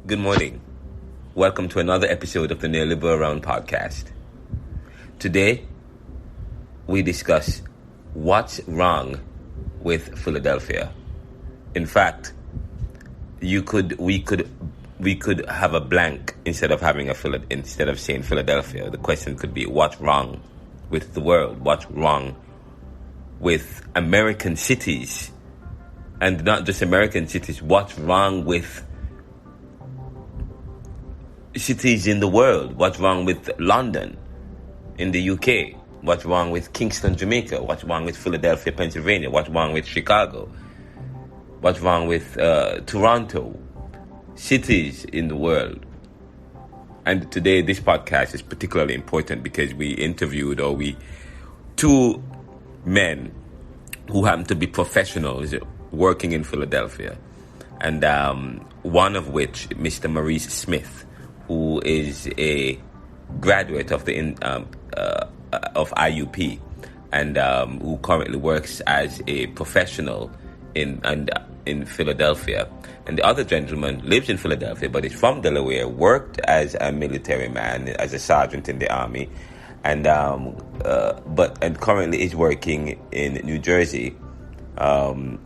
Good morning. Welcome to another episode of the Neoliberal Round podcast. Today, we discuss what's wrong with Philadelphia. In fact, we could have a blank instead of saying Philadelphia. The question could be, what's wrong with the world? What's wrong with American cities? And not just American cities, what's wrong with cities in the world? What's wrong with London in the UK? What's wrong with Kingston, Jamaica? What's wrong with Philadelphia, Pennsylvania? What's wrong with Chicago? What's wrong with Toronto? Cities in the world. And today, this podcast is particularly important because we interviewed two men who happen to be professionals working in Philadelphia. And one of which, Mr. Maurice Smith, who is a graduate of IUP and who currently works as a professional in Philadelphia. And the other gentleman lives in Philadelphia, but is from Delaware, worked as a military man, as a sergeant in the army, and currently is working in New Jersey. And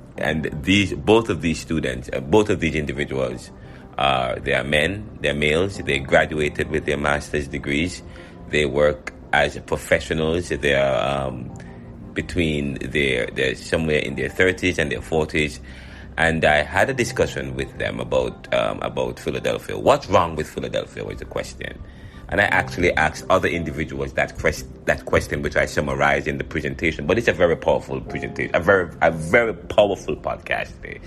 both of these individuals, they are men, they're males, they graduated with their master's degrees, they work as professionals, they're somewhere in their 30s and their 40s, and I had a discussion with them about Philadelphia. What's wrong with Philadelphia was the question. And I actually asked other individuals that question, which I summarized in the presentation. But it's a very powerful presentation, a very powerful podcast today.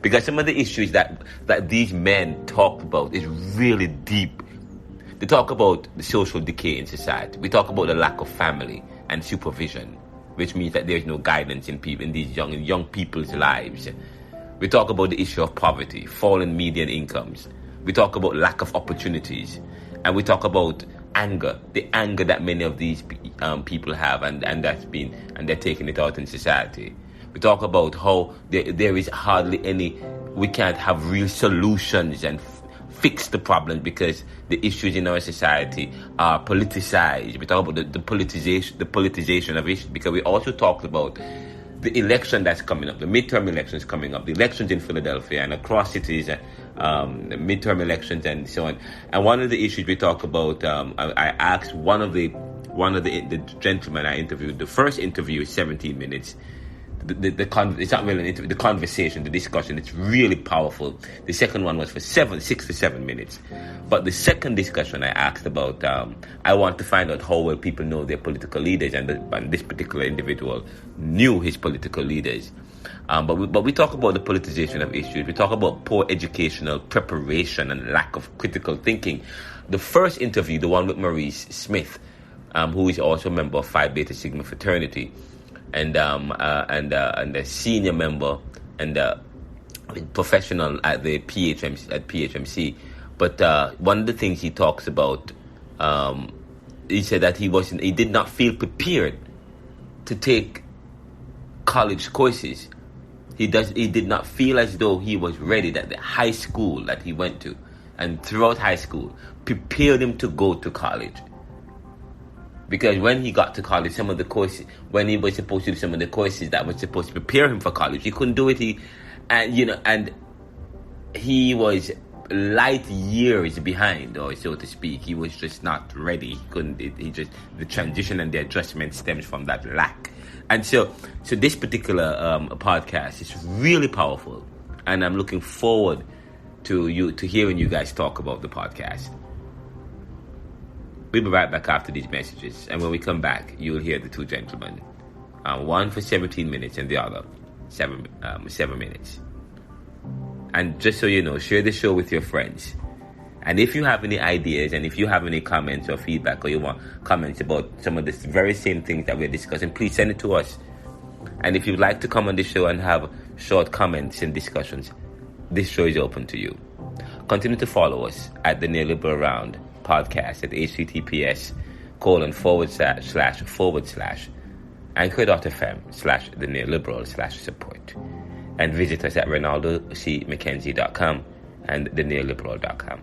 Because some of the issues that these men talk about is really deep. They talk about the social decay in society. We talk about the lack of family and supervision, which means that there is no guidance in these young people's lives. We talk about the issue of poverty, falling median incomes. We talk about lack of opportunities. And we talk about anger, the anger that many of these people have, and they're taking it out in society. We talk about how there is hardly any, we can't have real solutions and fix the problems because the issues in our society are politicized. We talk about the politicization of issues, because we also talked about the election that's coming up, the midterm elections coming up, the elections in Philadelphia and across cities, the midterm elections and so on. And one of the issues we talk about, I asked one of the gentlemen I interviewed. The first interview is 17 minutes. It's not really an interview. The conversation, the discussion, it's really powerful. The second one was for 6 to 7 minutes. But the second discussion I asked about, I want to find out how well people know their political leaders, and this particular individual knew his political leaders. But we talk about the politicization of issues. We talk about poor educational preparation and lack of critical thinking. The first interview, the one with Maurice Smith, who is also a member of Phi Beta Sigma fraternity, and a senior member and professional at the PHMC. But one of the things he talks about, he said that he did not feel prepared to take college courses. He did not feel as though he was ready, that the high school that he went to and throughout high school prepared him to go to college. Because when he got to college, some of the courses, when he was supposed to do some of the courses that were supposed to prepare him for college, he couldn't do it. And he was light years behind, or so to speak. He was just not ready. He couldn't. The transition and the adjustment stems from that lack. And so this particular podcast is really powerful, and I'm looking forward to hearing you guys talk about the podcast. We'll be right back after these messages, and when we come back, you'll hear the two gentlemen, one for 17 minutes and the other 7 minutes. And just so you know, share the show with your friends. And if you have any ideas, and if you have any comments or feedback, or you want comments about some of the very same things that we're discussing, please send it to us. And if you'd like to come on the show and have short comments and discussions, this show is open to you. Continue to follow us at the Neoliberal Round podcast at https://anchor.fm/the neoliberal/support, and visit us at ronaldocmckenzie.com and theneoliberal.com.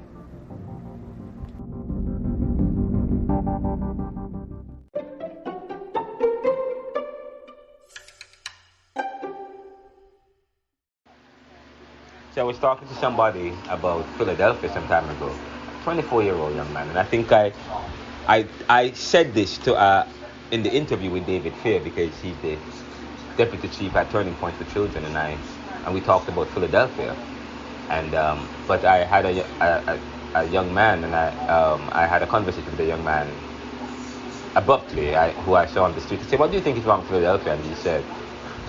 So I was talking to somebody about Philadelphia some time ago, 24-year-old young man, and I think I said this to in the interview with David Fair, because he's the deputy chief at Turning Point for Children, and we talked about Philadelphia, and but I had a young man, and I had a conversation with a young man abruptly, who I saw on the street. I said, "What do you think is wrong with Philadelphia?" And he said,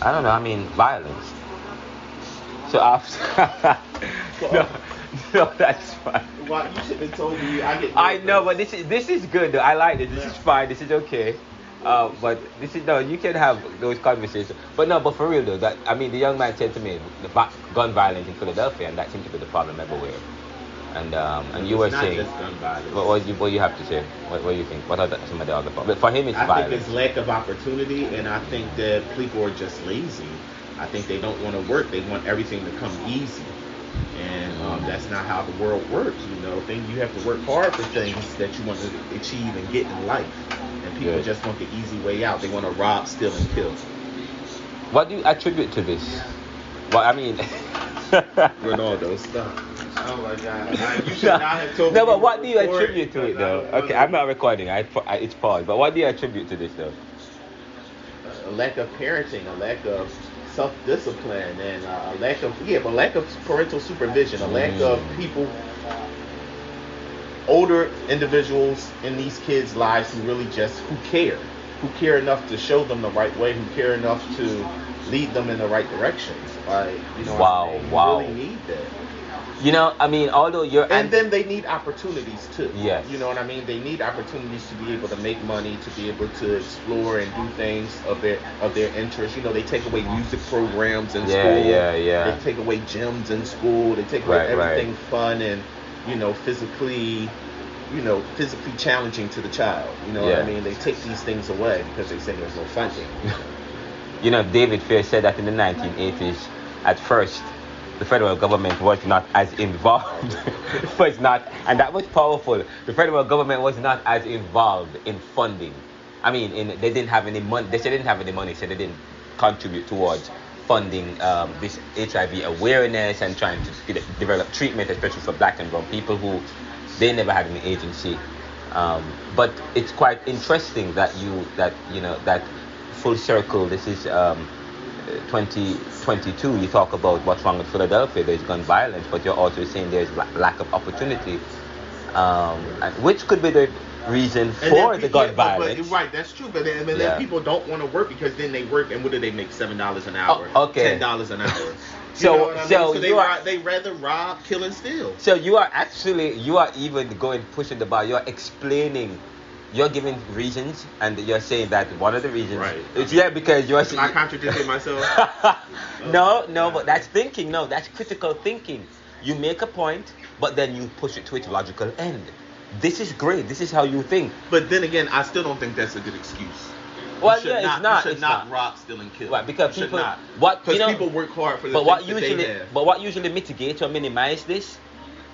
"I don't know. I mean, violence." So after, no, that's fine. Well, you should have told me. I know, but this is good though. I like this. This is fine. This is okay. But this is you can have those conversations. But for real though, the young man said to me, gun violence in Philadelphia, and that seems to be the problem everywhere. And you were saying, just gun violence. What you have to say? What do you think? What are some of the other problems? For him, it's violence. I think it's lack of opportunity, and I think that people are just lazy. I think they don't want to work. They want everything to come easy, and that's not how the world works. You have to work hard for things that you want to achieve and get in life. And people just want the easy way out. They want to rob, steal, and kill. What do you attribute to this? Well, I mean, Ronaldo, stop. Oh my God! You should not have told me. No, but what do you attribute to it, though? Okay, I'm not recording. It's paused. But what do you attribute to this, though? A lack of parenting, a lack of self-discipline, and a lack of parental supervision, a lack of people, older individuals in these kids' lives who care enough to show them the right way, who care enough to lead them in the right directions. Wow. You really need that. Although and then they need opportunities too. Yes. You know what I mean? They need opportunities to be able to make money, to be able to explore and do things of their interest. They take away music programs in school. Yeah. They take away gyms in school. They take away everything fun and physically challenging to the child. What I mean? They take these things away because they say there's no funding. David Fair said that in the 1980s, at first, the federal government was not as involved. And that was powerful. The federal government was not as involved in funding. They didn't have any money. They said they didn't have any money, so they didn't contribute towards funding this HIV awareness and trying to develop treatment, especially for black and brown people who they never had any agency. But it's quite interesting that full circle. This is 2022. You talk about what's wrong with Philadelphia. There's gun violence, but you're also saying there's lack of opportunity, which could be the reason for the gun violence. But, right, that's true. But then people don't want to work because then they work, and what do they make? $7 an hour. Okay. $10 an hour. So they rather rob, kill, and steal. So you are even pushing the bar. You're explaining. You're giving reasons, and you're saying that one of the reasons. Right. Because you're. Am I contradicting myself? No, but that's thinking. No, that's critical thinking. You make a point, but then you push it to its logical end. This is great. This is how you think. But then again, I still don't think that's a good excuse. Well, yeah, it's not. You should not rob, steal, and kill. Right, because people. People work hard for the things that they have. But what usually mitigates or minimizes this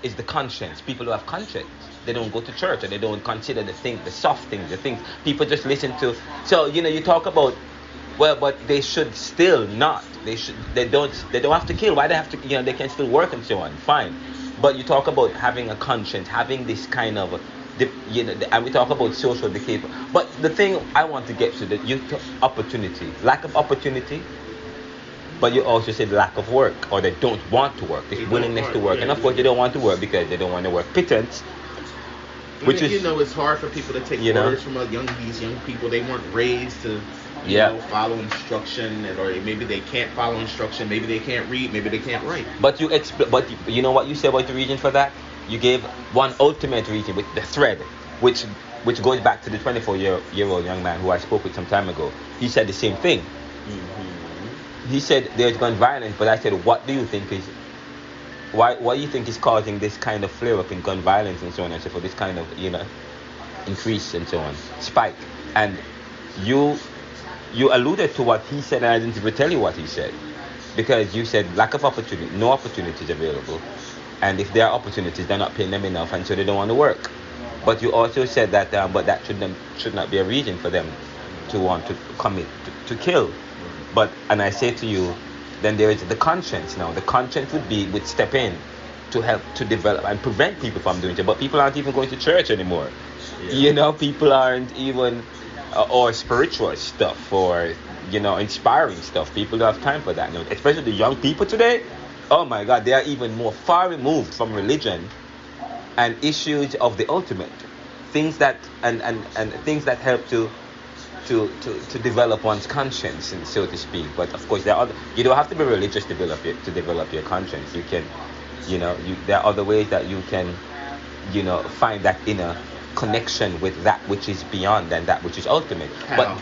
is the conscience. People who have conscience. They don't go to church, and they don't consider the soft things, the things people just listen to. So you talk about, but they should still not. They don't have to kill. Why they have to? They can still work and so on. Fine, but you talk about having a conscience, having this kind of, and we talk about social decay. But the thing I want to get to opportunity, lack of opportunity. But you also said lack of work, or they don't want to work. This willingness to work, and of course they don't want to work because they don't want to work pittance. Which is, it's hard for people to take orders from these young people. They weren't raised to, follow instruction, or maybe they can't follow instruction. Maybe they can't read. Maybe they can't write. But you know what you said about the reason for that? You gave one ultimate reason with the thread, which goes back to the 24-year-old young man who I spoke with some time ago. He said the same thing. Mm-hmm. He said there's gun violence, but I said, what do you think is? What do you think is causing this kind of flare-up in gun violence and so on and so forth, this kind of, increase and so on, spike? And you alluded to what he said, and I didn't even tell you what he said. Because you said lack of opportunity, no opportunities available. and if there are opportunities, they're not paying them enough, and so they don't want to work. But you also said that, but that should not be a reason for them to want to commit to kill. And I say to you, then there is the conscience now. The conscience would step in to help to develop and prevent people from doing it. But people aren't even going to church anymore. Yeah. People aren't even, or spiritual stuff, or inspiring stuff. People don't have time for that now. Especially the young people today. Oh my God, they are even more far removed from religion and issues of the ultimate things that and things that help to develop one's conscience, and so to speak. But of course, you don't have to be religious to develop your conscience. You can, there are other ways that you can, find that inner connection with that which is beyond and that which is ultimate. How?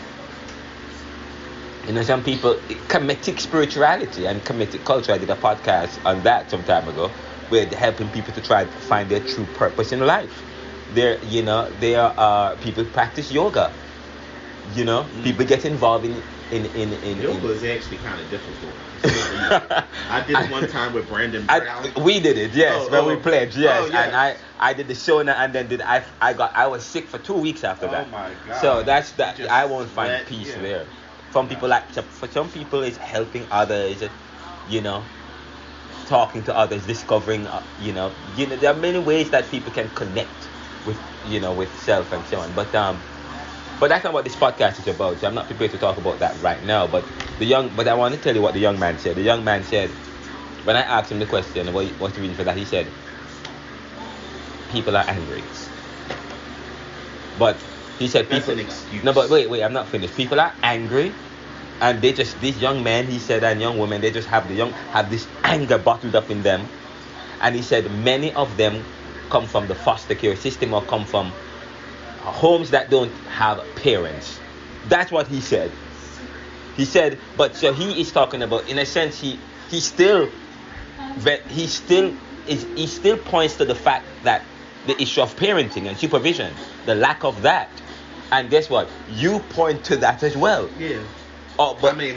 But some people, Kemetic spirituality and Kemetic culture. I did a podcast on that some time ago, where they're helping people to try to find their true purpose in life. There are people practice yoga. People get involved in yoga is actually kind of difficult. I did it one time with Brandon Brown. We did it, yes, when we played, yes. Yes. And I did the sauna, and then I was sick for 2 weeks after that. Oh my God. So that's that. I won't find peace there. For some people, it's helping others, talking to others, discovering, there are many ways that people can connect with, with self and so on. But that's not what this podcast is about. So I'm not prepared to talk about that right now. But I want to tell you what the young man said. The young man said, when I asked him the question, what's the reason for that? He said, people are angry. But he said, that's an excuse. No, but wait, I'm not finished. People are angry, and these young men, he said, and young women, they just have this anger bottled up in them. And he said many of them come from the foster care system or come from homes that don't have parents. That's what he said. He said, but so he is talking about, in a sense, he still points to the fact that the issue of parenting and supervision, the lack of that. And guess what? You point to that as well. Yeah. Oh, but my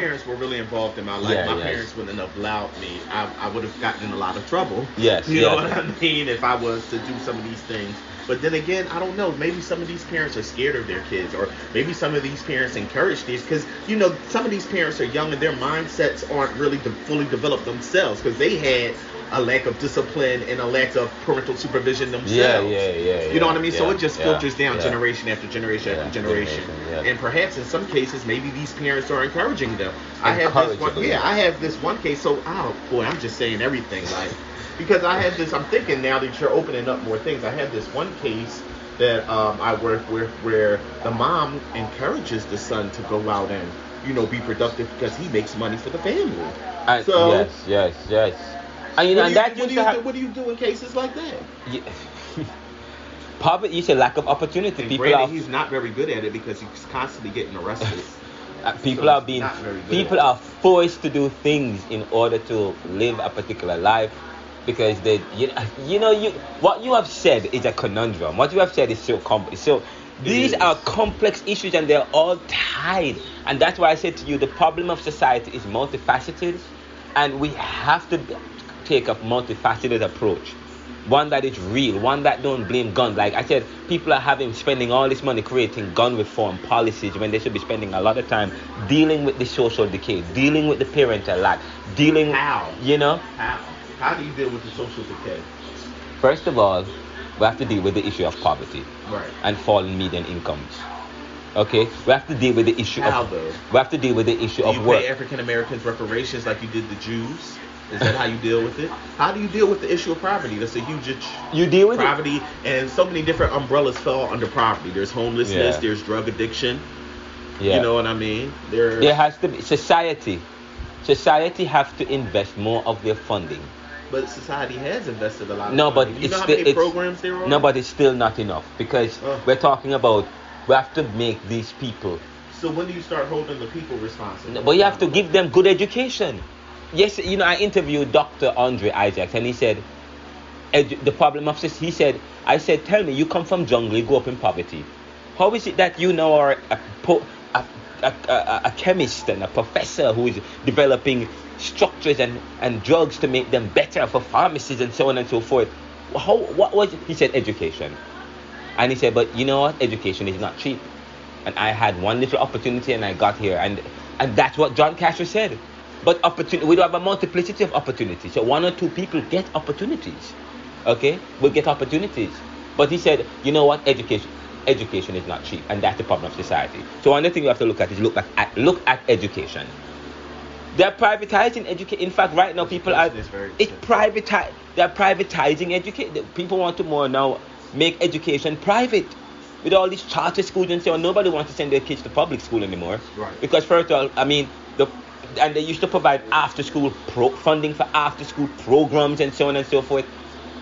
parents were really involved in my life. Parents wouldn't have allowed me. I would have gotten in a lot of trouble. Yes. You know what I mean? If I was to do some of these things. But then again, I don't know. Maybe some of these parents are scared of their kids, or maybe some of these parents encourage these, because some of these parents are young and their mindsets aren't really fully developed themselves, because they had a lack of discipline and a lack of parental supervision themselves. Yeah. You know what I mean? So it just filters down generation after generation after generation. And perhaps in some cases, maybe these parents are encouraging them. I have this one case. So, I'm just saying everything, like, because I had this, I'm thinking now that you're opening up more things. I had this one case that I work with where the mom encourages the son to go out and, be productive because he makes money for the family. Yes. And what do you do in cases like that? Yeah. Poverty, you say lack of opportunity. He's not very good at it because he's constantly getting arrested. People are forced to do things in order to live a particular life, because what you have said is a conundrum. What you have said is so complex. So these are complex issues, and they're all tied. And that's why I said to you, the problem of society is multifaceted, and we have to take a multifaceted approach. One that is real, one that don't blame guns. Like I said, people are spending all this money creating gun reform policies when they should be spending a lot of time dealing with the social decay, dealing with the parental lack, How do you deal with the social decay? First of all, we have to deal with the issue of poverty, right, and falling median incomes. Okay, we have to deal with the issue of work. Pay African Americans reparations like you did the Jews? Is that how you deal with it? How do you deal with the issue of poverty? That's a huge You deal with poverty, and so many different umbrellas fall under poverty. There's homelessness, there's drug addiction. Yeah. You know what I mean? There has to be society. Society have to invest more of their funding. But society has invested a lot of money. But you know how many programs there are? No, but it's still not enough, because we're talking about, we have to make these people. So when do you start holding the people responsible? But you have to give them good education. Yes, I interviewed Dr. Andre Isaacs, and he said, the problem of this, he said, I said, tell me, you come from jungle, you grew up in poverty. How is it that you now are a chemist and a professor who is developing structures and drugs to make them better for pharmacies and so on and so forth. What was it? He said education. And he said, but you know what? Education is not cheap. And I had one little opportunity and I got here. And that's what John Castro said. But we do have a multiplicity of opportunities. So one or two people get opportunities. Okay? Will get opportunities. But he said, you know what? Education is not cheap. And that's the problem of society. So one other thing you have to look at is look at education. They're privatizing education. In fact, right now people are they're privatizing education. People want to more now make education private. With all these charter schools and so on, nobody wants to send their kids to public school anymore. Right. Because first of all, I mean, and they used to provide after school funding for after school programs and so on and so forth.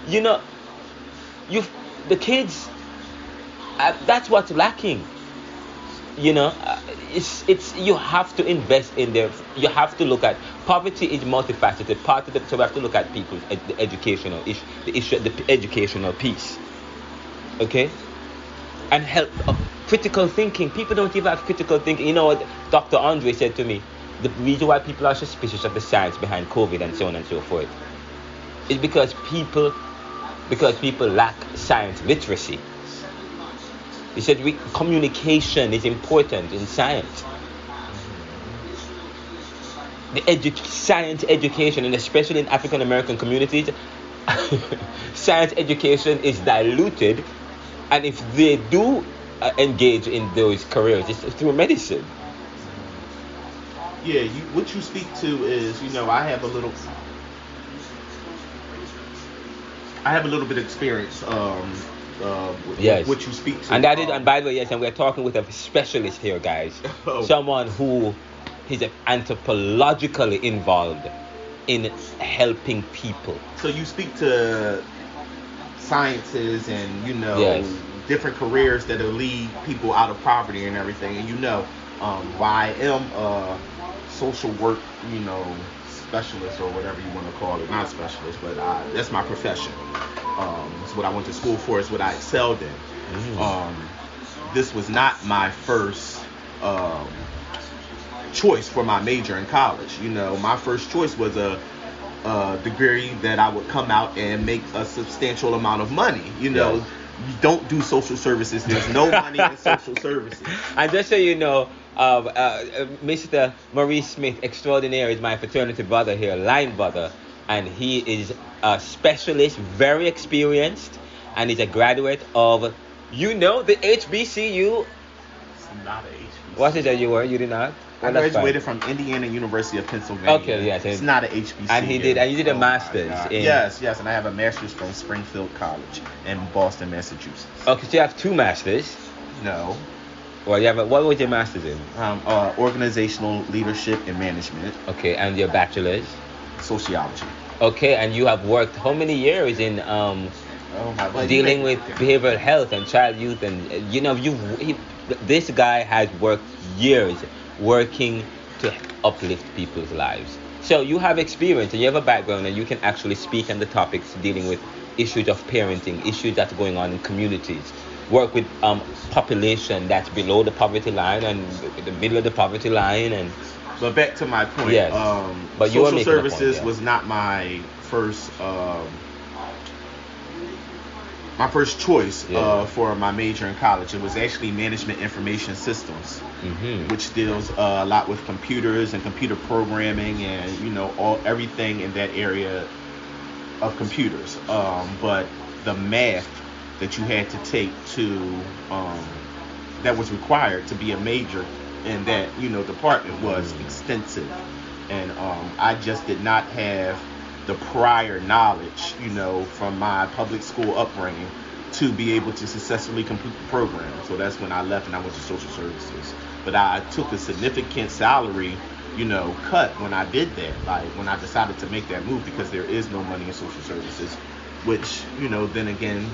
You know, the kids. That's what's lacking. You know, it's you have to invest in their. You have to look at poverty is multifaceted. Part of so we have to look at people's the educational issue, the educational piece. Okay. And help critical thinking. People don't even have critical thinking. You know what Dr. Andre said to me? The reason why people are suspicious of the science behind COVID and so on and so forth is because people lack science literacy. He said communication is important in science. The science education, and especially in African American communities, science education is diluted. And if they do engage in those careers, it's through medicine. Yeah, what you speak to is, you know, I have a little bit of experience with what you speak to. And that is, and by the way, yes, and we're talking with a specialist here, guys. Oh. Someone who is anthropologically involved in helping people. So you speak to sciences and, you know, different careers that'll lead people out of poverty and everything. And you know, I am a social work, you know, specialist or whatever you want to call it. Not specialist, but that's my profession. It's what I went to school for. It's what I excelled in. Mm-hmm. This was not my first choice for my major in college. You know, my first choice was a degree that I would come out and make a substantial amount of money. You know, you don't do social services. There's no money in social services. And just so you know, Mr. Maurice Smith Extraordinaire is my fraternity brother here, line brother, and he is a specialist, very experienced, and he's a graduate of, you know, the HBCU. It's not a HBCU. What is that you were? You did not? I graduated from Indiana University of Pennsylvania. Okay, yes. It's not an HBCU. And you did a master's in... Yes, and I have a master's from Springfield College in Boston, Massachusetts. Okay, so you have two masters? No. Well, you have what was your master's in? Organizational leadership and management. Okay, and your bachelor's? Sociology. Okay, and you have worked how many years in dealing with behavioral health and child youth, and you know this guy has worked years working to uplift people's lives. So you have experience and you have a background, and you can actually speak on the topics dealing with issues of parenting, issues that's going on in communities, work with population that's below the poverty line and the middle of the poverty line. And but back to my point, yes. But social services was not my first choice for my major in college. It was actually management information systems, which deals a lot with computers and computer programming and, you know, everything in that area of computers. But the math that you had to take to that was required to be a major in that, you know, department was extensive, and I just did not have the prior knowledge, you know, from my public school upbringing to be able to successfully complete the program. So that's when I left and I went to social services. But I took a significant salary, you know, cut when I did that, like when I decided to make that move, because there is no money in social services, which, you know, then again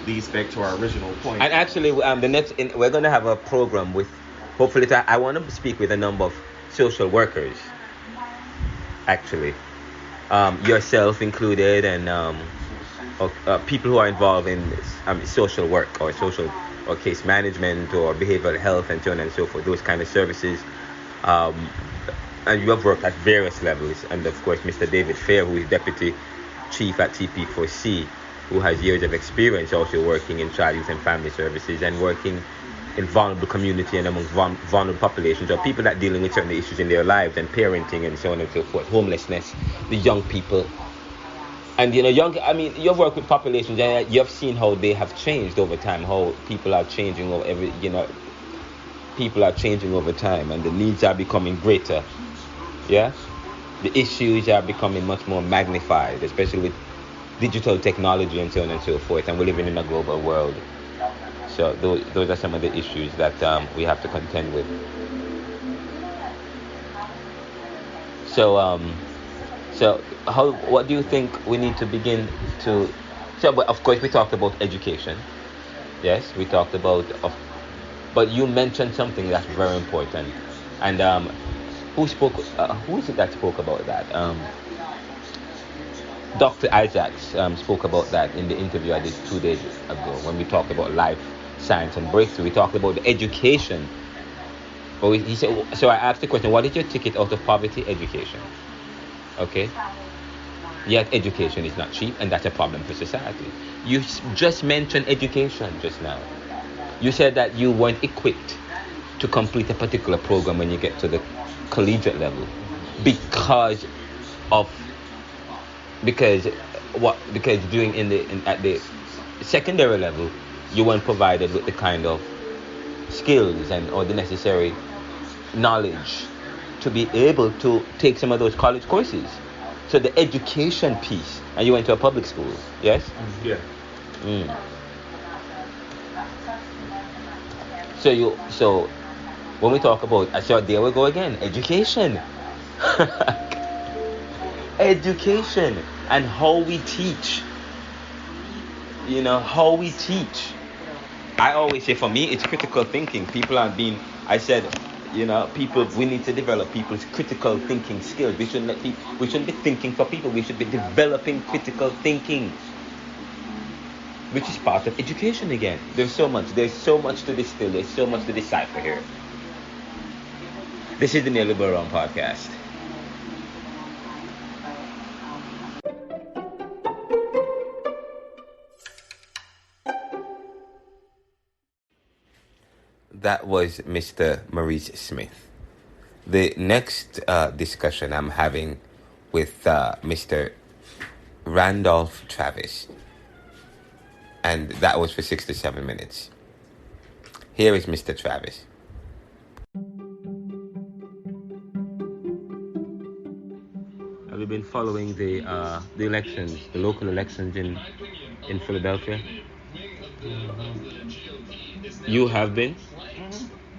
leads back to our original point. And actually, we're going to have a program with, hopefully, I want to speak with a number of social workers, actually, yourself included, and people who are involved in social work or social or case management or behavioral health and so on and so forth, those kind of services. and you have worked at various levels, and of course Mr. David Fair, who is deputy chief at TP4C, who has years of experience also working in child, youth and family services and working in vulnerable community and among vulnerable populations, or people that dealing with certain issues in their lives and parenting and so on and so forth, homelessness, the young people. And you've worked with populations and you've seen how they have changed over time, how people are changing people are changing over time, and the needs are becoming greater. Yeah, the issues are becoming much more magnified, especially with digital technology and so on and so forth, and we're living in a global world. So those are some of the issues that we have to contend with. So what do you think we need to begin to? So, but of course, we talked about education. Yes, we talked about but you mentioned something that's very important. And who spoke? Who is it that spoke about that? Dr. Isaacs spoke about that in the interview I did 2 days ago when we talked about life science and breakthrough. We talked about the education. But he said, so I asked the question, what is your ticket out of poverty? Education. Okay. Yet education is not cheap, and that's a problem for society. You just mentioned education just now. You said that you weren't equipped to complete a particular program when you get to the collegiate level because doing at the secondary level you weren't provided with the kind of skills or the necessary knowledge to be able to take some of those college courses. So the education piece, and you went to a public school, yes? Yeah. So when we talk about, there we go again, education. Education and how we teach. How we teach. I always say, for me, it's critical thinking. We need to develop people's critical thinking skills. We shouldn't be thinking for people. We should be developing critical thinking, which is part of education again. There's so much to distill. There's so much to decipher here. This is the Neoliberal Realm Podcast. That was Mr. Maurice Smith. The next discussion I'm having with Mr. Randolph Travis, and that was for 6 to 7 minutes. Here is Mr. Travis. Have you been following the elections, the local elections in Philadelphia? You have been?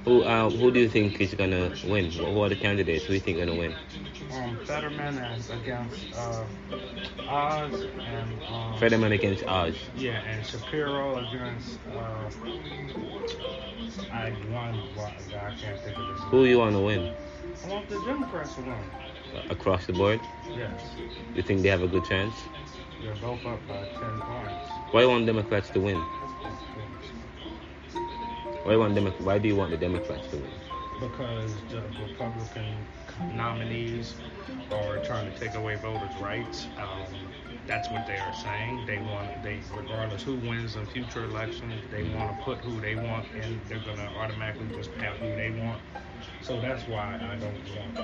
Who do you think is gonna win? Who are the candidates? Who do you think are gonna win? Fetterman against Oz and Fetterman against Oz. Yeah, and Shapiro against I can't think of his name. Who you want to win? I want the Democrats to win. Across the board? Yes. You think they have a good chance? They're both up by 10 points. Why do you want Democrats to win? Why do you want the Democrats to win? Because the Republican nominees are trying to take away voters' rights. That's what they are saying. Regardless who wins in future elections, they want to put who they want in. They're going to automatically just have who they want. So that's why I don't want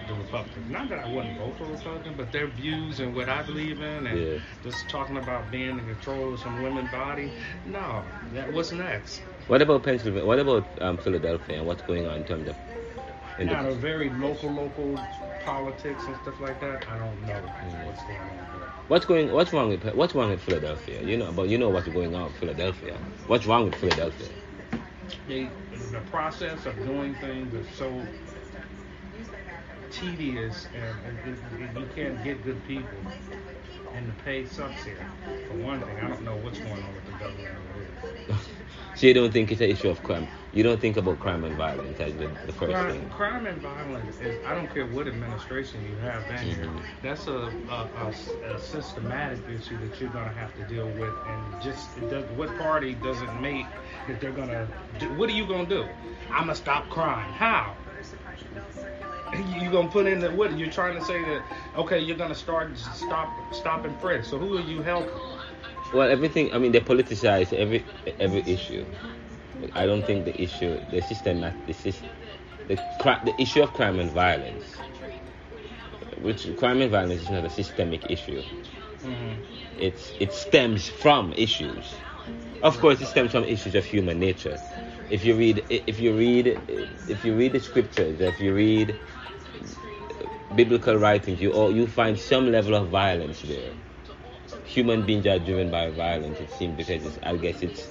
the Republicans. Not that I wouldn't vote for Republicans, but their views and what I believe in, and just talking about being in control of some women's body. No, what's next? What about Pennsylvania? What about Philadelphia and what's going on in terms of? Now, the very local politics and stuff like that, I don't know what's going on there. What's wrong with Philadelphia? You know what's going on with Philadelphia. What's wrong with Philadelphia? The process of doing things is so tedious, and you can't get good people, and the pay sucks here. For one thing, I don't know what's going on with the government over here. So you don't think it's an issue of crime? You don't think about crime and violence as the first thing? Crime and violence is, I don't care what administration you have in here, that's a systematic issue that you're going to have to deal with, and what party doesn't make that they're going to do? What are you going to do? I'm going to stop crime. How? You gonna put in the what? You're trying to say that okay, you're gonna stop and press. So who are you helping? Well, everything. I mean, they politicize every issue. I don't think the issue, the system, the issue of crime and violence, which crime and violence is not a systemic issue. Mm-hmm. It stems from issues. Of course, it stems from issues of human nature. If you read the scriptures, if you read biblical writings, you find some level of violence there. Human beings are driven by violence, it seems, because I guess it's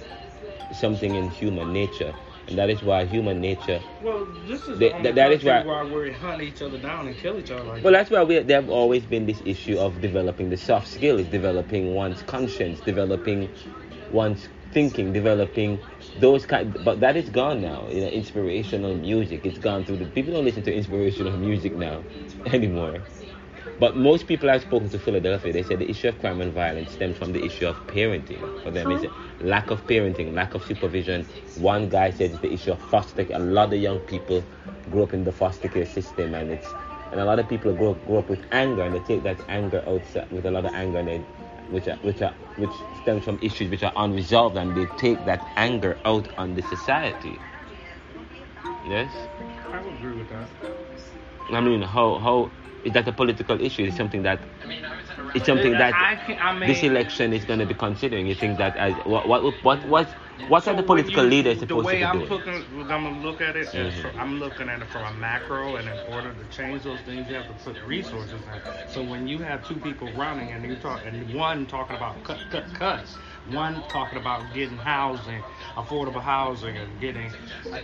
something in human nature, and that is why human nature. Well, this is that is why we hunt each other down and kill each other. Like well, that's why there have always been this issue of developing the soft skills, developing one's conscience, developing one's thinking, developing those kind. But that is gone now. Inspirational music, it's gone through the. People don't listen to inspirational music now anymore. But most people I've spoken to Philadelphia, they said the issue of crime and violence stems from the issue of parenting. For them, it's lack of parenting, lack of supervision. One guy said it's the issue of foster care. A lot of young people grow up in the foster care system, and a lot of people grow up with anger, and they take that anger outside with a lot of anger, and which stems from issues which are unresolved, and they take that anger out on the society. Yes, I would agree with that. I mean, how is that a political issue? It's something that this election is going to be considering. You think that as what are the political leaders supposed to be doing? The way I'm going to look at it, I'm looking at it from a macro, and in order to change those things, you have to put resources in. So when you have two people running, and one talking about cuts, one talking about getting housing, affordable housing, and getting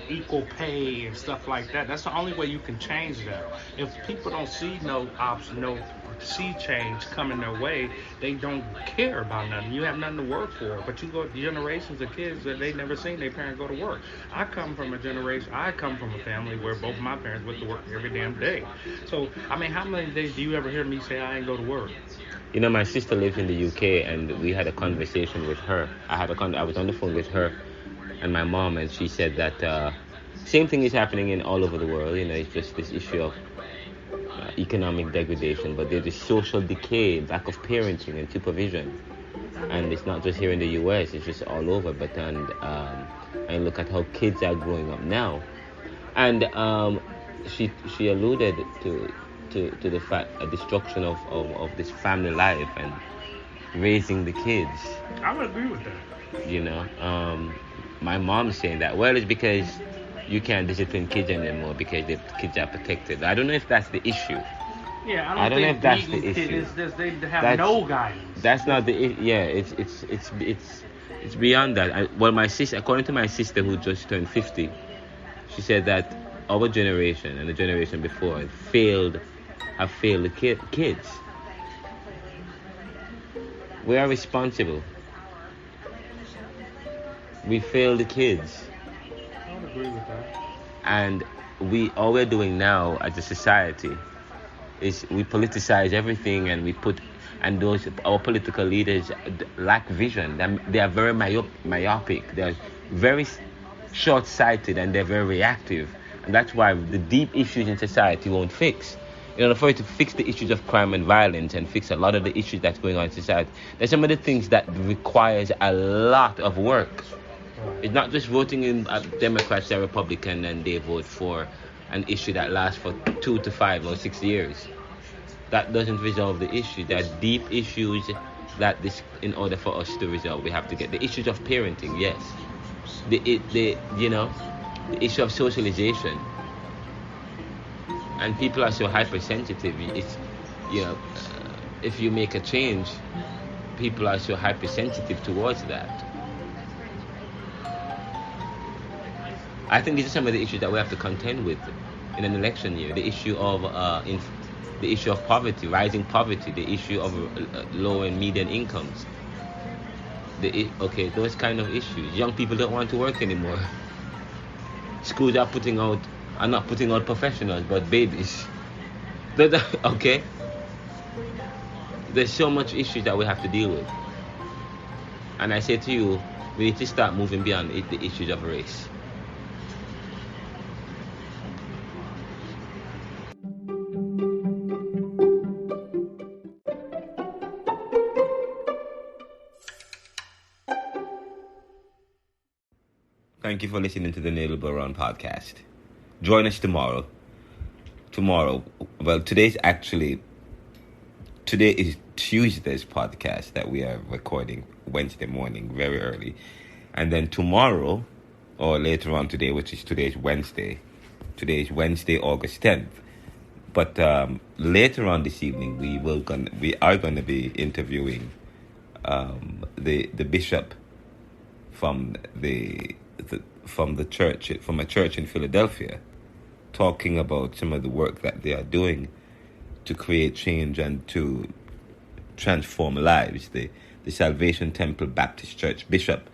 equal pay and stuff like that, that's the only way you can change that. If people don't see no change coming their way, they don't care about nothing. You have nothing to work for. But you go generations of kids that they never seen their parents go to work. I come from a family where both my parents went to work every damn day. So I mean, how many days do you ever hear me say I ain't go to work? My sister lives in the UK, and we had a conversation with her. I was on the phone with her and my mom, and she said that same thing is happening in all over the world. It's just this issue of economic degradation, but there's this social decay, lack of parenting and supervision, and it's not just here in the US, it's just all over. But and look at how kids are growing up now, and she alluded to the fact a destruction of this family life and raising the kids. I would agree with that. My mom's saying that, well, it's because you can't discipline kids anymore because the kids are protected. I don't know if that's the issue. Yeah, I don't know if that's the issue. They have no guidance. That's not the yeah. It's beyond that. My sister, according to my sister who just turned 50, she said that our generation and the generation before have failed the kids. We are responsible. We fail the kids. I would agree with that. And all we're doing now as a society is we politicize everything, and our political leaders lack vision. They are very myopic. They're very short-sighted, and they're very reactive. And that's why the deep issues in society won't fix. In order for it to fix the issues of crime and violence and fix a lot of the issues that's going on in society, there's some of the things that requires a lot of work. It's not just voting in Democrats or Republican and they vote for an issue that lasts for 2 to 5 or 6 years. That doesn't resolve the issue. There are deep issues that in order for us to resolve, we have to get the issues of parenting. Yes, the issue of socialization. And people are so hypersensitive. It's if you make a change, people are so hypersensitive towards that. I think these are some of the issues that we have to contend with in an election year. The issue of poverty, rising poverty, the issue of low and median incomes. Those kind of issues. Young people don't want to work anymore. Schools are not putting out professionals, but babies. Okay. There's so much issues that we have to deal with. And I say to you, we need to start moving beyond the issues of race. Thank you for listening to the Neoliberal Round podcast. Join us tomorrow. Well, today is Tuesday's podcast that we are recording Wednesday morning, very early. And then tomorrow, or later on today, which is today's Wednesday, August 10th. But later on this evening, we are going to be interviewing the bishop from a church in Philadelphia, talking about some of the work that they are doing to create change and to transform lives. The Salvation Temple Baptist Church bishop,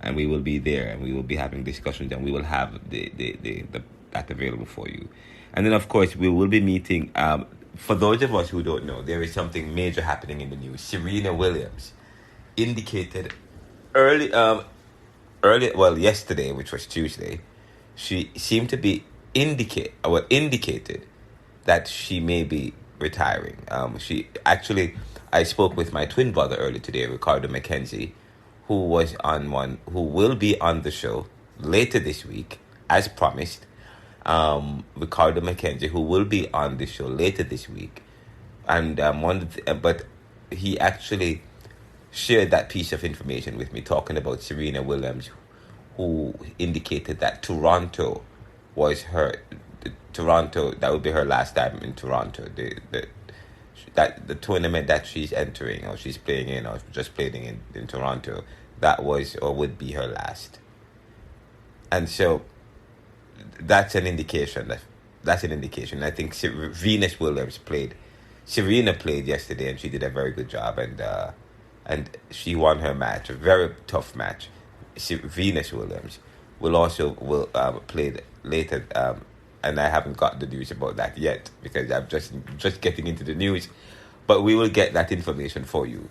and we will be there, and we will be having discussions, and we will have that available for you. And then, of course, we will be meeting. For those of us who don't know, there is something major happening in the news. Serena Williams indicated yesterday, which was Tuesday, she seemed to be indicated that she may be retiring. I spoke with my twin brother earlier today, Ricardo McKenzie, who will be on the show later this week, as promised. Ricardo McKenzie, who will be on the show later this week, and but he actually shared that piece of information with me, talking about Serena Williams, who indicated that Toronto that would be her last time in Toronto. The tournament that she's entering, or she's playing in, or just playing in Toronto, that was or would be her last. And so that's an indication. I think Venus Williams played. Serena played yesterday, and she did a very good job, and she won her match, a very tough match. Venus Williams will play later, and I haven't got the news about that yet because I'm just getting into the news, but we will get that information for you.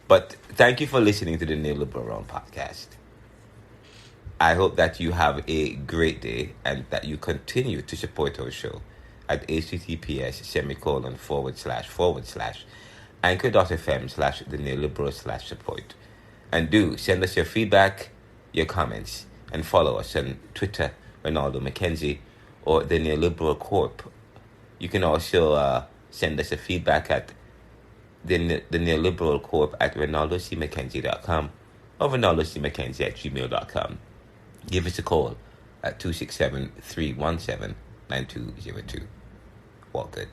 But thank you for listening to the Neoliberal Round podcast. I hope that you have a great day and that you continue to support our show at https://anchor.fm/the neoliberal/support. And do send us your feedback, your comments, and follow us on Twitter, Ronaldo McKenzie, or the Neoliberal Corp. You can also send us a feedback at the Neoliberal Corp at ronaldocmckenzie.com or ronaldocmckenzie@gmail.com. Give us a call at 267-317-9202. Walk good.